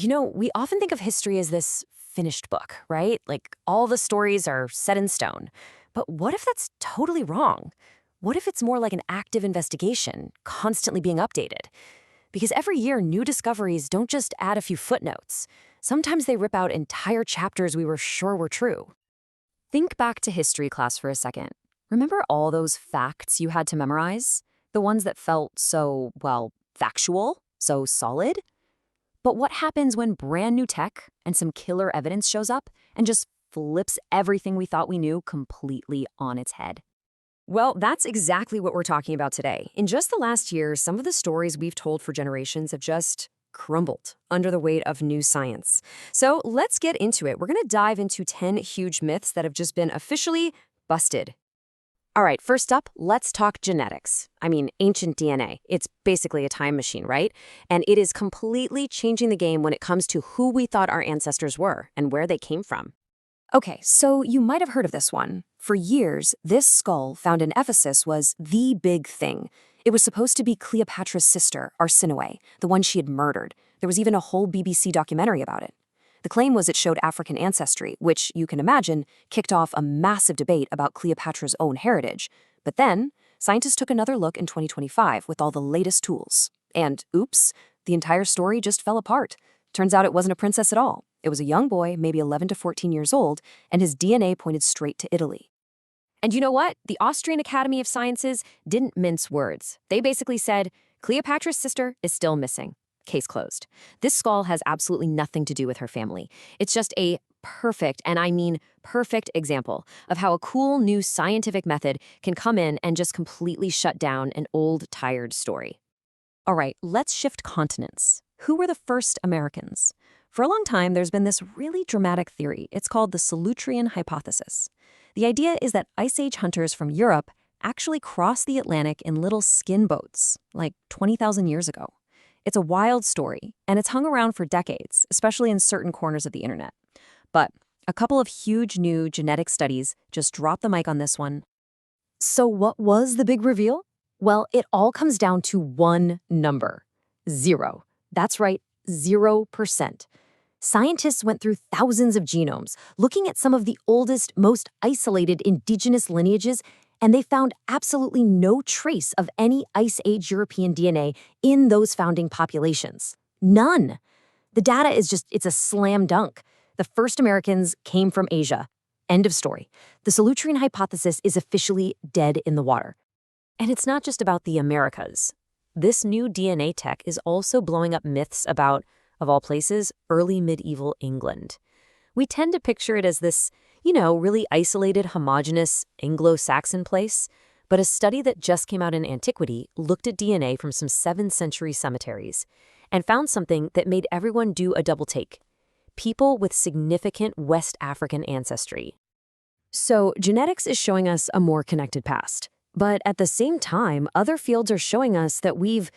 We often think of history as this finished book, right? Like all the stories are set in stone. But what if that's totally wrong? What if it's more like an active investigation, constantly being updated? Because every year, new discoveries don't just add a few footnotes. Sometimes they rip out entire chapters we were sure were true. Think back to history class for a second. Remember all those facts you had to memorize? The ones that felt so, well, factual, so solid? But what happens when brand new tech and some killer evidence shows up and just flips everything we thought we knew completely on its head? Well, that's exactly what we're talking about today. In just the last year, some of the stories we've told for generations have just crumbled under the weight of new science. So let's get into it. We're going to dive into 10 huge myths that have just been officially busted. All right, first up, let's talk genetics. I mean, ancient DNA. It's basically a time machine, right? And it is completely changing the game when it comes to who we thought our ancestors were and where they came from. Okay, so you might have heard of this one. For years, this skull found in Ephesus was the big thing. It was supposed to be Cleopatra's sister, Arsinoe, the one she had murdered. There was even a whole BBC documentary about it. The claim was it showed African ancestry, which, you can imagine, kicked off a massive debate about Cleopatra's own heritage. But then, scientists took another look in 2025 with all the latest tools. And, oops, the entire story just fell apart. Turns out it wasn't a princess at all. It was a young boy, maybe 11 to 14 years old, and his DNA pointed straight to Italy. And you know what? The Austrian Academy of Sciences didn't mince words. They basically said, Cleopatra's sister is still missing. Case closed. This skull has absolutely nothing to do with her family. It's just a perfect, and I mean perfect example of how a cool new scientific method can come in and just completely shut down an old, tired story. All right, let's shift continents. Who were the first Americans? For a long time, there's been this really dramatic theory. It's called the Solutrean hypothesis. The idea is that Ice Age hunters from Europe actually crossed the Atlantic in little skin boats, like 20,000 years ago. It's a wild story, and it's hung around for decades, especially in certain corners of the internet. But a couple of huge new genetic studies just dropped the mic on this one. So what was the big reveal? Well, it all comes down to one number: 0. That's right, 0%. Scientists went through thousands of genomes, looking at some of the oldest, most isolated indigenous lineages, and they found absolutely no trace of any Ice Age European DNA in those founding populations. None. The data is it's a slam dunk. The first Americans came from Asia. End of story. The Solutrean hypothesis is officially dead in the water. And it's not just about the Americas. This new DNA tech is also blowing up myths about, of all places, early medieval England. We tend to picture it as this, really isolated, homogeneous Anglo-Saxon place, but a study that just came out in Antiquity looked at DNA from some 7th century cemeteries and found something that made everyone do a double take: people with significant West African ancestry. So genetics is showing us a more connected past. But at the same time, other fields are showing us that we've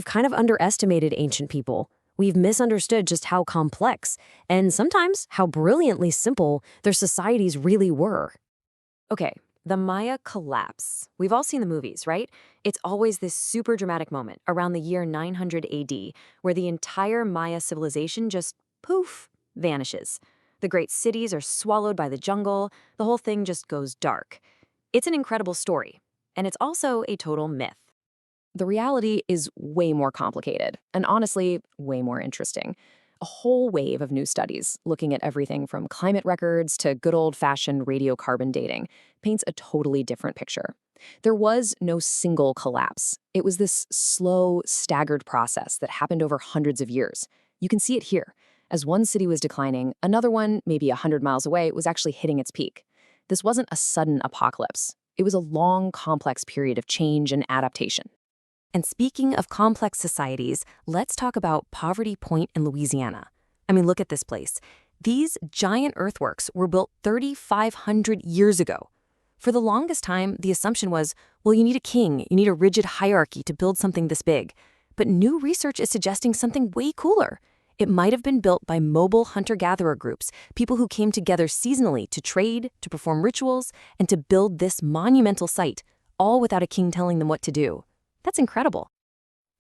kind of underestimated ancient people. We've misunderstood just how complex, and sometimes how brilliantly simple, their societies really were. Okay, the Maya collapse. We've all seen the movies, right? It's always this super dramatic moment around the year 900 AD where the entire Maya civilization just, poof, vanishes. The great cities are swallowed by the jungle. The whole thing just goes dark. It's an incredible story, and it's also a total myth. The reality is way more complicated, and honestly, way more interesting. A whole wave of new studies, looking at everything from climate records to good old-fashioned radiocarbon dating, paints a totally different picture. There was no single collapse. It was this slow, staggered process that happened over hundreds of years. You can see it here. As one city was declining, another one, maybe 100 miles away, was actually hitting its peak. This wasn't a sudden apocalypse. It was a long, complex period of change and adaptation. And speaking of complex societies, let's talk about Poverty Point in Louisiana. I mean, look at this place. These giant earthworks were built 3,500 years ago. For the longest time, the assumption was, well, you need a king, you need a rigid hierarchy to build something this big. But new research is suggesting something way cooler. It might have been built by mobile hunter-gatherer groups, people who came together seasonally to trade, to perform rituals, and to build this monumental site, all without a king telling them what to do. That's incredible.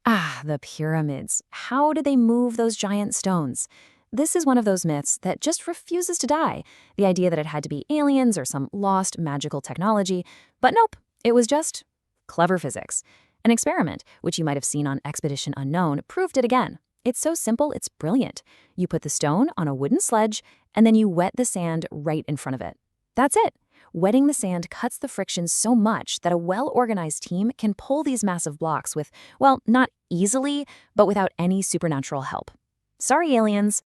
Ah, the pyramids. How did they move those giant stones? This is one of those myths that just refuses to die. The idea that it had to be aliens or some lost magical technology. But nope, it was just clever physics. An experiment, which you might have seen on Expedition Unknown, proved it again. It's so simple, it's brilliant. You put the stone on a wooden sledge, and then you wet the sand right in front of it. That's it. Wetting the sand cuts the friction so much that a well-organized team can pull these massive blocks with, well, not easily, but without any supernatural help. Sorry, aliens.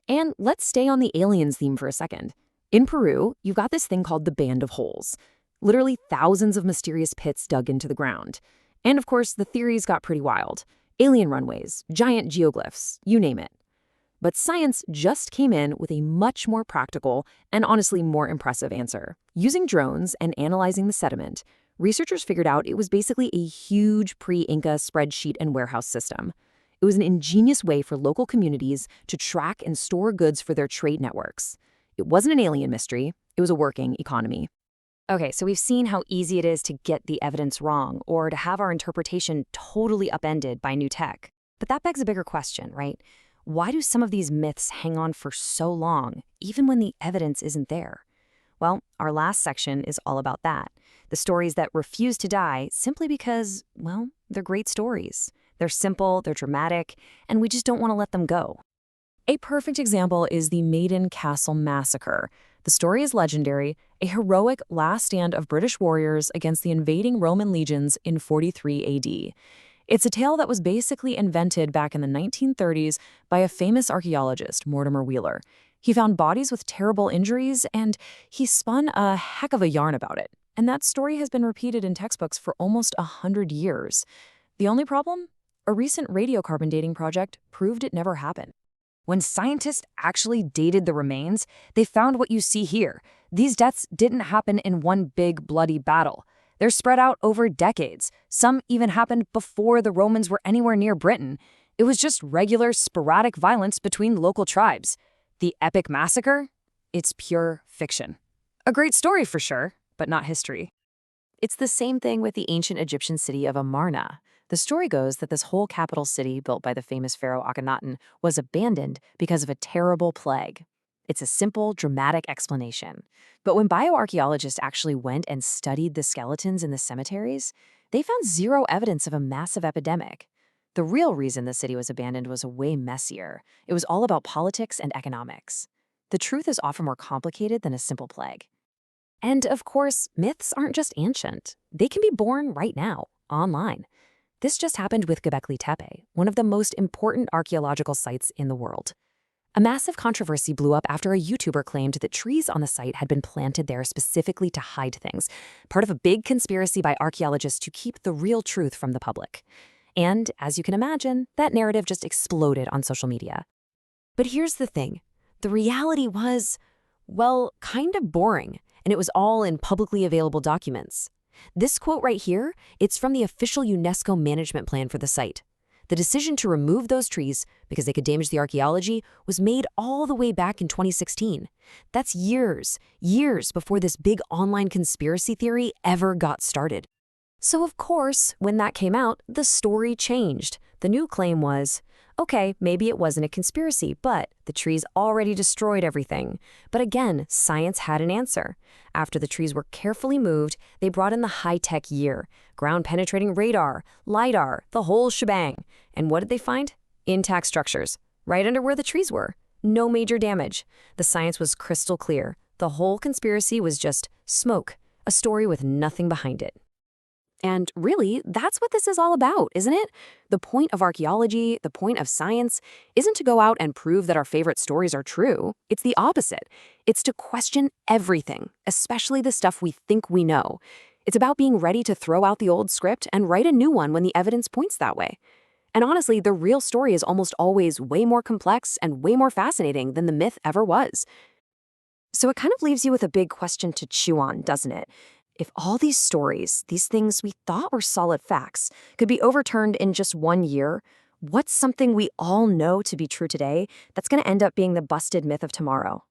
And let's stay on the aliens theme for a second. In Peru, you've got this thing called the Band of Holes. Literally thousands of mysterious pits dug into the ground. And of course, the theories got pretty wild. Alien runways, giant geoglyphs, you name it. But science just came in with a much more practical and honestly more impressive answer. Using drones and analyzing the sediment, researchers figured out it was basically a huge pre-Inca spreadsheet and warehouse system. It was an ingenious way for local communities to track and store goods for their trade networks. It wasn't an alien mystery, it was a working economy. Okay, so we've seen how easy it is to get the evidence wrong or to have our interpretation totally upended by new tech. But that begs a bigger question, right? Why do some of these myths hang on for so long, even when the evidence isn't there? Well, our last section is all about that. The stories that refuse to die simply because, well, they're great stories. They're simple, they're dramatic, and we just don't want to let them go. A perfect example is the Maiden Castle Massacre. The story is legendary, a heroic last stand of British warriors against the invading Roman legions in 43 AD. It's a tale that was basically invented back in the 1930s by a famous archaeologist, Mortimer Wheeler. He found bodies with terrible injuries, and he spun a heck of a yarn about it. And that story has been repeated in textbooks for almost 100 years. The only problem? A recent radiocarbon dating project proved it never happened. When scientists actually dated the remains, they found what you see here. These deaths didn't happen in one big, bloody battle. They're spread out over decades. Some even happened before the Romans were anywhere near Britain. It was just regular, sporadic violence between local tribes. The epic massacre? It's pure fiction. A great story for sure, but not history. It's the same thing with the ancient Egyptian city of Amarna. The story goes that this whole capital city built by the famous pharaoh Akhenaten was abandoned because of a terrible plague. It's a simple, dramatic explanation. But when bioarchaeologists actually went and studied the skeletons in the cemeteries, they found zero evidence of a massive epidemic. The real reason the city was abandoned was way messier. It was all about politics and economics. The truth is often more complicated than a simple plague. And of course, myths aren't just ancient. They can be born right now, online. This just happened with Göbekli Tepe, one of the most important archaeological sites in the world. A massive controversy blew up after a YouTuber claimed that trees on the site had been planted there specifically to hide things, part of a big conspiracy by archaeologists to keep the real truth from the public. And, as you can imagine, that narrative just exploded on social media. But here's the thing. The reality was, well, kind of boring, and it was all in publicly available documents. This quote right here, it's from the official UNESCO management plan for the site. The decision to remove those trees, because they could damage the archaeology, was made all the way back in 2016. That's years before this big online conspiracy theory ever got started. So of course, when that came out, the story changed. The new claim was, okay, maybe it wasn't a conspiracy, but the trees already destroyed everything. But again, science had an answer. After the trees were carefully moved, they brought in the high-tech gear, ground-penetrating radar, LiDAR, the whole shebang. And what did they find? Intact structures, right under where the trees were. No major damage. The science was crystal clear. The whole conspiracy was just smoke, a story with nothing behind it. And really, that's what this is all about, isn't it? The point of archaeology, the point of science, isn't to go out and prove that our favorite stories are true. It's the opposite. It's to question everything, especially the stuff we think we know. It's about being ready to throw out the old script and write a new one when the evidence points that way. And honestly, the real story is almost always way more complex and way more fascinating than the myth ever was. So it kind of leaves you with a big question to chew on, doesn't it? If all these stories, these things we thought were solid facts, could be overturned in just 1 year, what's something we all know to be true today that's going to end up being the busted myth of tomorrow?